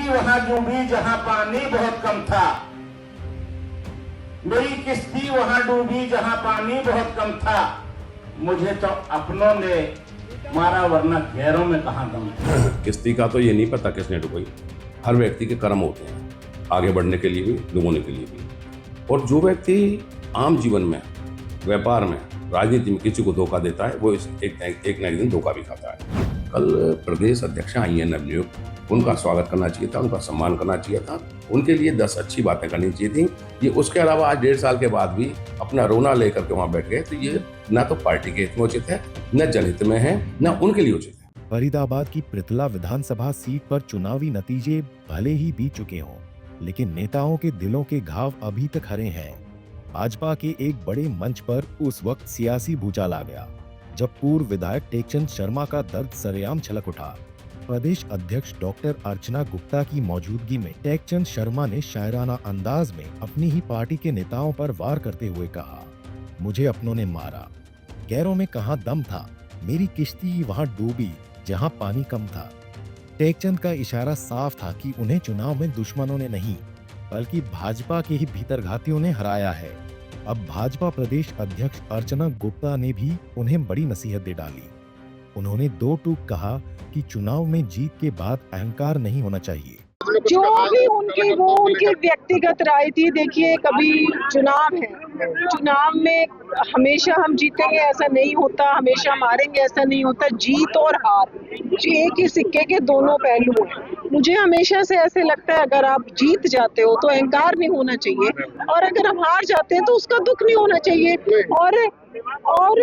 वहां डूबी जहां पानी बहुत कम था। मेरी किश्ती वहां डूबी जहां पानी बहुत कम था। मुझे तो अपनों ने मारा वरना गैरों में कहां दम था। किश्ती का तो ये नहीं पता किसने डुबोई। हर व्यक्ति के कर्म होते हैं, आगे बढ़ने के लिए भी, डुबोने के लिए भी। और जो व्यक्ति आम जीवन में, व्यापार में, राजनीति में किसी को धोखा देता है, वो एक न एक दिन धोखा भी खाता है। कल प्रदेश अध्यक्ष आई हैं नवनियुक्त, उनका स्वागत करना चाहिए था, उनका सम्मान करना चाहिए था, उनके लिए 10 अच्छी बातें करनी चाहिए थी। ये उसके अलावा आज 1.5 साल के बाद भी अपना रोना लेकर के वहां बैठ गए, तो ये ना तो पार्टी के हित में उचित है, न जनहित में है, न उनके लिए उचित है। फरीदाबाद की पृथला विधानसभा सीट पर चुनावी नतीजे भले ही बीत चुके हों, लेकिन नेताओं के दिलों के घाव अभी तक हरे हैं। भाजपा के एक बड़े मंच पर उस वक्त सियासी भूचाल आ गया जब पूर्व विधायक टेकचंद शर्मा का दर्द सरेआम छलक उठा। प्रदेश अध्यक्ष डॉक्टर अर्चना गुप्ता की मौजूदगी में टेकचंद शर्मा ने शायराना अंदाज में अपनी ही पार्टी के नेताओं पर वार करते हुए कहा, मुझे अपनों ने मारा, गैरों में कहां दम था, मेरी किश्ती वहां डूबी जहां पानी कम था। टेकचंद का इशारा साफ था कि उन्हें चुनाव में दुश्मनों ने नहीं, बल्कि भाजपा के ही भीतरघातियों ने हराया है। अब भाजपा प्रदेश अध्यक्ष अर्चना गुप्ता ने भी उन्हें बड़ी नसीहत दे डाली। उन्होंने 2 टूक कहा कि चुनाव में जीत के बाद अहंकार नहीं होना चाहिए। जो भी उनकी व्यक्तिगत राय थी। देखिए, कभी चुनाव है, चुनाव में हमेशा हम जीतेंगे ऐसा नहीं होता, हमेशा हम हारेंगे ऐसा नहीं होता। जीत और हार एक ही सिक्के के दोनों पहलू हैं। मुझे हमेशा से ऐसे लगता है, अगर आप जीत जाते हो तो अहंकार नहीं होना चाहिए, और अगर हम हार जाते हैं तो उसका दुख नहीं होना चाहिए। और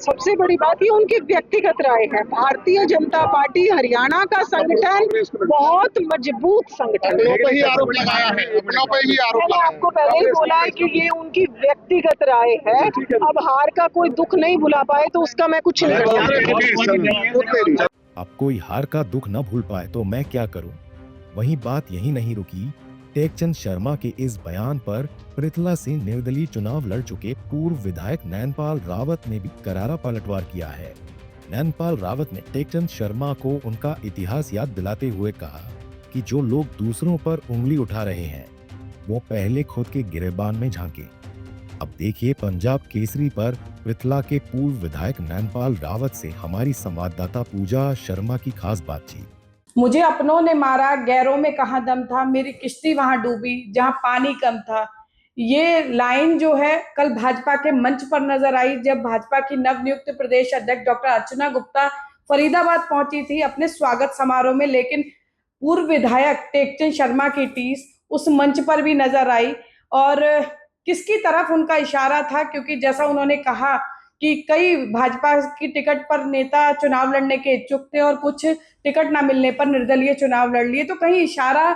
सबसे बड़ी बात ये उनकी व्यक्तिगत राय है। भारतीय जनता पार्टी हरियाणा का संगठन बहुत मजबूत संगठन है। अपनों पे ही आरोप लगाया है, अपनों पे ही आरोप मैंने आपको पहले ही बोला है कि ये उनकी व्यक्तिगत राय है। अब हार का कोई दुख नहीं भुला पाए तो उसका मैं कुछ नहीं करूँगी। अब कोई हार का दुख न भूल पाए तो मैं क्या करूं। वहीं बात यही नहीं रुकी। टेकचंद शर्मा के इस बयान पर पृथला से निर्दलीय चुनाव लड़ चुके पूर्व विधायक नैनपाल रावत ने भी करारा पलटवार किया है। नैनपाल रावत ने टेकचंद शर्मा को उनका इतिहास याद दिलाते हुए कहा कि जो लोग दूसरों पर उंगली उठा रहे हैं, वो पहले खुद के गिरेबान में झांके। अब देखिए पंजाब केसरी पर पृथला के पूर्व विधायक नैनपाल रावत से हमारी संवाददाता पूजा शर्मा की खास बातचीत। मुझे अपनों ने मारा, गैरों में कहां दम था, मेरी किश्ती वहां डूबी जहां पानी कम था। ये लाइन जो है कल भाजपा के मंच पर नजर आई जब भाजपा की नवनियुक्त प्रदेश अध्यक्ष डॉक्टर अर्चना गुप्ता फरीदाबाद पहुंची थी अपने स्वागत समारोह में, लेकिन पूर्व विधायक टेकचंद शर्मा की टीस उस मंच पर भी नजर आई। और किसकी तरफ उनका इशारा था, क्योंकि जैसा उन्होंने कहा कि कई भाजपा की टिकट पर नेता चुनाव लड़ने के इच्छुक थे और कुछ टिकट ना मिलने पर निर्दलीय चुनाव लड़ लिए, तो कहीं इशारा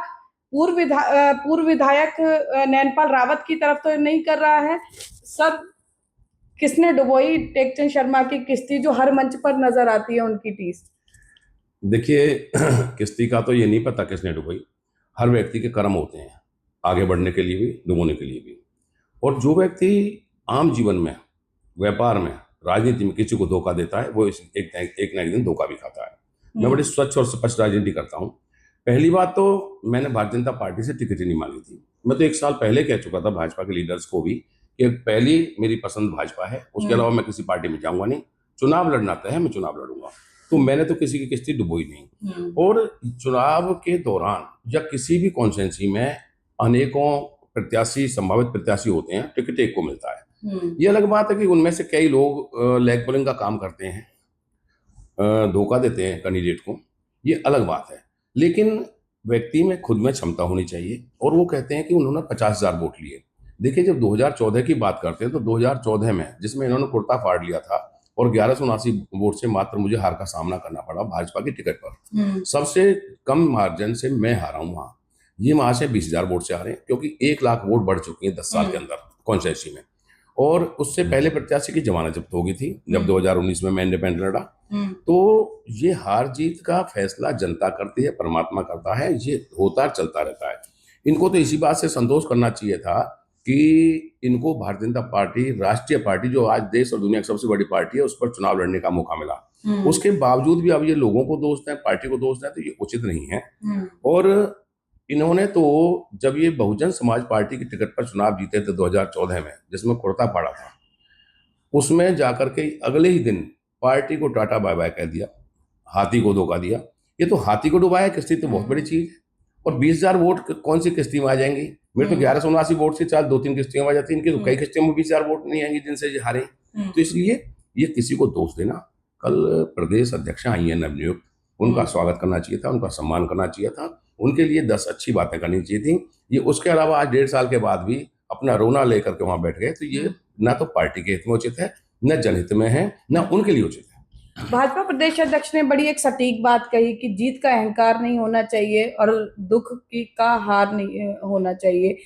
पूर्व विधायक नैनपाल रावत की तरफ तो नहीं कर रहा है। सब किसने डुबोई टेकचंद शर्मा की किश्ती जो हर मंच पर नजर आती है उनकी टीस। देखिए किश्ती का तो ये नहीं पता किसने डुबोई। हर व्यक्ति के कर्म होते हैं, आगे बढ़ने के लिए भी, डुबोने के लिए भी। और जो व्यक्ति आम जीवन में, व्यापार में, राजनीति में किसी को धोखा देता है, वो एक न एक दिन धोखा भी खाता है। मैं बड़ी स्वच्छ और स्पष्ट राजनीति करता हूँ। पहली बात तो मैंने भारतीय जनता पार्टी से टिकट ही नहीं मांगी थी। मैं तो 1 साल पहले कह चुका था भाजपा के लीडर्स को भी कि पहली मेरी पसंद भाजपा है, उसके अलावा मैं किसी पार्टी में जाऊंगा नहीं। चुनाव लड़ना तय है, मैं चुनाव लड़ूंगा। तो मैंने तो किसी की किश्ती डुबोई नहीं। और चुनाव के दौरान या किसी भी कॉन्स्टिट्यूंसी में अनेकों प्रत्याशी, संभावित प्रत्याशी होते हैं, टिकट एक को मिलता है। ये अलग बात है कि उनमें से कई लोग लेग पुलिंग का काम करते हैं, धोखा देते हैं कैंडिडेट को, ये अलग बात है। लेकिन व्यक्ति में खुद में क्षमता होनी चाहिए। और वो कहते हैं कि उन्होंने 50,000 वोट लिए। देखिए, जब 2014 की बात करते हैं तो 2014 में, जिसमें इन्होंने कुर्ता फाड़ लिया था और 1179 वोट से मात्र मुझे हार का सामना करना पड़ा भाजपा की टिकट पर। सबसे कम मार्जिन से मैं हारा हूँ वहाँ। ये वहाँ से 20,000 वोट से हारे, क्योंकि 1 लाख वोट बढ़ चुकी है 10 साल के अंदर कॉन्स्टिट्यूंसी में। और उससे पहले प्रत्याशी की जमानत जब्त हो गई थी जब 2019 में मैं इंडिपेंडेंट लड़ा। तो ये हार जीत का फैसला जनता करती है, परमात्मा करता है, ये होता चलता रहता है। इनको तो इसी बात से संतोष करना चाहिए था कि इनको भारतीय जनता पार्टी, राष्ट्रीय पार्टी, जो आज देश और दुनिया की सबसे बड़ी पार्टी है, उस पर चुनाव लड़ने का मौका मिला। उसके बावजूद भी अब ये लोगों को दोष दें, पार्टी को दोष दें, तो ये उचित नहीं है। और इन्होंने तो जब ये बहुजन समाज पार्टी की टिकट पर चुनाव जीते थे 2014 में, जिसमें कुर्ता पाड़ा था, उसमें जाकर के अगले ही दिन पार्टी को टाटा बाय बाय कह दिया, हाथी को धोखा दिया। ये तो हाथी को डुबाया, किस्ती तो बहुत बड़ी चीज है। और 20,000 वोट कौन सी किस्ती में आ जाएंगी? मेरे तो 1179 वोट से 4-2-3 किस्तियों में आ जाती है, इनकी तो कई किस्तियों में 20,000 वोट नहीं आएंगी जिनसे ये हारे। तो इसलिए ये किसी को दोष देना, कल प्रदेश अध्यक्ष आई है नवनियुक्त, उनका स्वागत करना चाहिए था, उनका सम्मान करना चाहिए था, उनके लिए 10 अच्छी बातें करनी चाहिए थी। ये उसके अलावा आज 1.5 साल के बाद भी अपना रोना लेकर के वहां बैठ गए, तो ये ना तो पार्टी के हित में उचित है, न जनहित में है, न उनके लिए उचित है। भाजपा प्रदेश अध्यक्ष ने बड़ी एक सटीक बात कही कि जीत का अहंकार नहीं होना चाहिए और दुख की का हार नहीं होना चाहिए।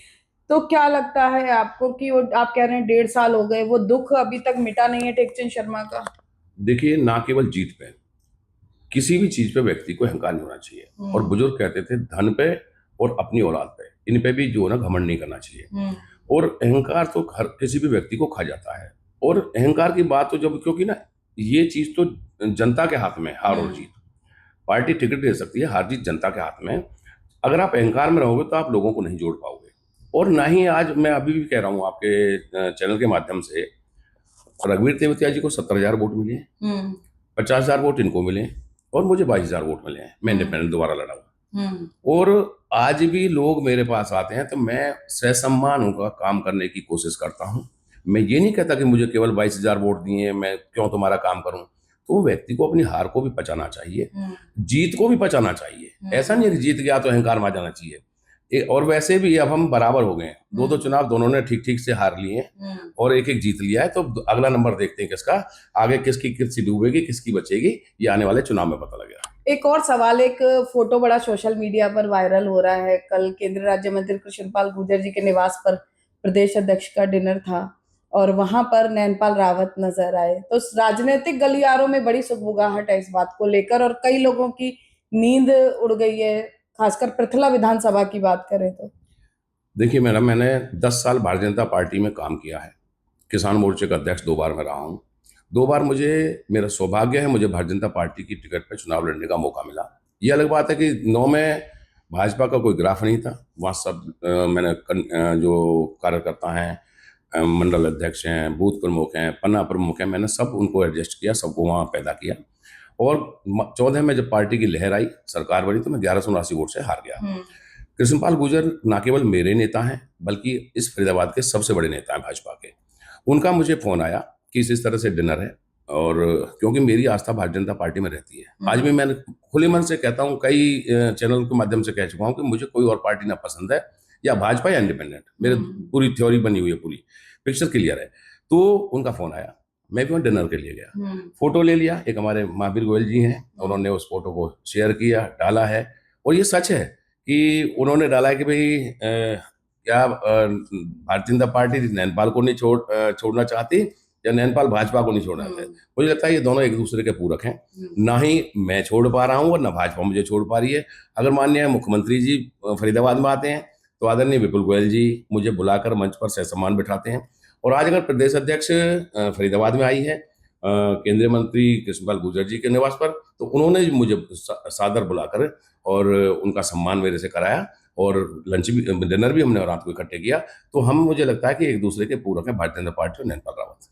तो क्या लगता है आपको कि वो आप कह रहे हैं 1.5 साल हो गए, वो दुख अभी तक मिटा नहीं है टेकचंद शर्मा का? देखिए, ना केवल जीत पे, किसी भी चीज पे व्यक्ति को अहंकार नहीं होना चाहिए। और बुजुर्ग कहते थे धन पे और अपनी औलाद पे, इन पे भी जो है ना घमंड नहीं करना चाहिए। और अहंकार तो हर किसी भी व्यक्ति को खा जाता है। और अहंकार की बात तो जब, क्योंकि ना ये चीज तो जनता के हाथ में, हार और जीत। पार्टी टिकट दे सकती है, हार जीत जनता के हाथ में। अगर आप अहंकार में रहोगे तो आप लोगों को नहीं जोड़ पाओगे। और ना ही आज मैं अभी भी कह रहा हूँ आपके चैनल के माध्यम से, रघुवीर तेवतिया जी को 70,000 वोट मिले, 50,000 वोट इनको मिले और मुझे 22,000 वोट मिले हैं। मैं इंडिपेंडेंट दोबारा लड़ा हूँ। और आज भी लोग मेरे पास आते हैं तो मैं सहसम्मान उनका काम करने की कोशिश करता हूँ। मैं ये नहीं कहता कि मुझे केवल 22,000 वोट दिए, मैं क्यों तुम्हारा काम करूं। तो व्यक्ति को अपनी हार को भी पचाना चाहिए, जीत को भी पचाना चाहिए। ऐसा नहीं है कि जीत गया तो अहंकार में आ जाना चाहिए। और वैसे भी अब हम बराबर हो गए हैं, 2 चुनाव दोनों ने ठीक ठीक से हार लिए और 1-1 जीत लिया है। तो अगला नंबर देखते हैं किसका, आगे किसकी किस्ती डूबेगी, किसकी बचेगी, ये आने वाले चुनाव में पता लगेगा। एक और सवाल, एक फोटो बड़ा सोशल मीडिया पर वायरल हो रहा है। कल केंद्रीय राज्य मंत्री कृष्णपाल गुर्जर जी के निवास पर प्रदेश अध्यक्ष का डिनर था और वहां पर नैनपाल रावत नजर आए। तो राजनीतिक गलियारों में बड़ी सुगबुगाहट है इस बात को लेकर और कई लोगों की नींद उड़ गई है, खासकर पृथला विधानसभा की बात करें तो। देखिए मैडम, मैंने 10 साल भारतीय जनता पार्टी में काम किया है। किसान मोर्चे का अध्यक्ष 2 बार मैं रहा हूँ। 2 बार मेरा सौभाग्य है, मुझे भारतीय जनता पार्टी की टिकट पर चुनाव लड़ने का मौका मिला। ये अलग बात है कि 9 में भाजपा का कोई ग्राफ नहीं था। वहाँ सब मैंने जो कार्यकर्ता हैं, मंडल अध्यक्ष हैं, बूथ प्रमुख हैं, पन्ना प्रमुख हैं, मैंने सब उनको एडजस्ट किया, सबको वहाँ पैदा किया। और 14 में जब पार्टी की लहर आई, सरकार बनी, तो मैं 1179 वोट से हार गया। कृष्णपाल गुर्जर ना केवल मेरे नेता हैं बल्कि इस फरीदाबाद के सबसे बड़े नेता हैं भाजपा के। उनका मुझे फोन आया कि इस तरह से डिनर है, और क्योंकि मेरी आस्था भारतीय जनता पार्टी में रहती है। आज भी मैंने खुले मन से कहता हूँ, कई चैनल के माध्यम से कह चुका हूँ कि मुझे कोई और पार्टी ना पसंद है, या भाजपा या इंडिपेंडेंट। मेरे पूरी थ्योरी बनी हुई है, पूरी पिक्चर क्लियर है। तो उनका फोन आया, मैं भी वहाँ डिनर के लिए गया, फोटो ले लिया। एक हमारे महावीर गोयल जी हैं, उन्होंने उस फोटो को शेयर किया, डाला है। और ये सच है कि उन्होंने डाला है कि भाई क्या भारतीय जनता पार्टी नैनपाल को नहीं छोड़ना चाहती, या नैनपाल भाजपा को नहीं छोड़ना चाहते। मुझे लगता है ये दोनों एक दूसरे के पूरक हैं। ना ही मैं छोड़ पा रहा हूँ और ना भाजपा मुझे छोड़ पा रही है। अगर माननीय मुख्यमंत्री जी फरीदाबाद में आते हैं तो आदरणीय विपुल गोयल जी मुझे बुलाकर मंच पर सहसम्मान बिठाते हैं। और आज अगर प्रदेश अध्यक्ष फरीदाबाद में आई है केंद्रीय मंत्री कृष्णपाल गुर्जर जी के निवास पर, तो उन्होंने मुझे सादर बुलाकर और उनका सम्मान मेरे से कराया, और लंच भी, डिनर भी हमने रात को इकट्ठे किया। तो हम, मुझे लगता है कि एक दूसरे के पूरक हैं भारतीय जनता पार्टी और नैनपाल रावत।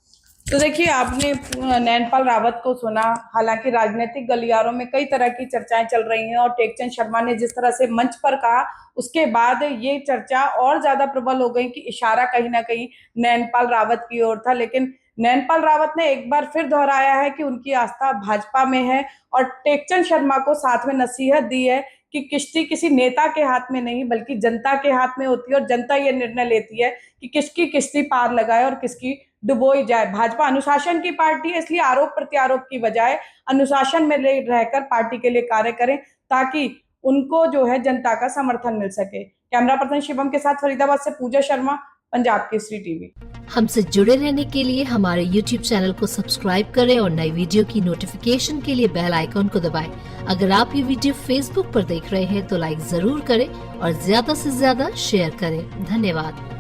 तो देखिए, आपने नैनपाल रावत को सुना। हालांकि राजनीतिक गलियारों में कई तरह की चर्चाएं चल रही हैं और टेकचंद शर्मा ने जिस तरह से मंच पर कहा, उसके बाद ये चर्चा और ज्यादा प्रबल हो गई कि इशारा कहीं ना कहीं नैनपाल रावत की ओर था। लेकिन नैनपाल रावत ने एक बार फिर दोहराया है कि उनकी आस्था भाजपा में है और टेकचंद शर्मा को साथ में नसीहत दी है कि किश्ती किसी नेता के हाथ में नहीं बल्कि जनता के हाथ में होती है, और जनता ये निर्णय लेती है कि किसकी किश्ती पार लगाए और किसकी डुबोई जाए। भाजपा अनुशासन की पार्टी है, इसलिए आरोप प्रत्यारोप की बजाय अनुशासन में रहकर पार्टी के लिए कार्य करें, ताकि उनको जो है जनता का समर्थन मिल सके। कैमरा पर्सन शिवम के साथ फरीदाबाद से पूजा शर्मा, पंजाब केसरी टीवी। हमसे जुड़े रहने के लिए हमारे YouTube चैनल को सब्सक्राइब करें और नई वीडियो की नोटिफिकेशन के लिए बेल आइकॉन को दबाएं। अगर आप ये वीडियो Facebook पर देख रहे हैं तो लाइक जरूर करें और ज्यादा से ज्यादा शेयर करें। धन्यवाद।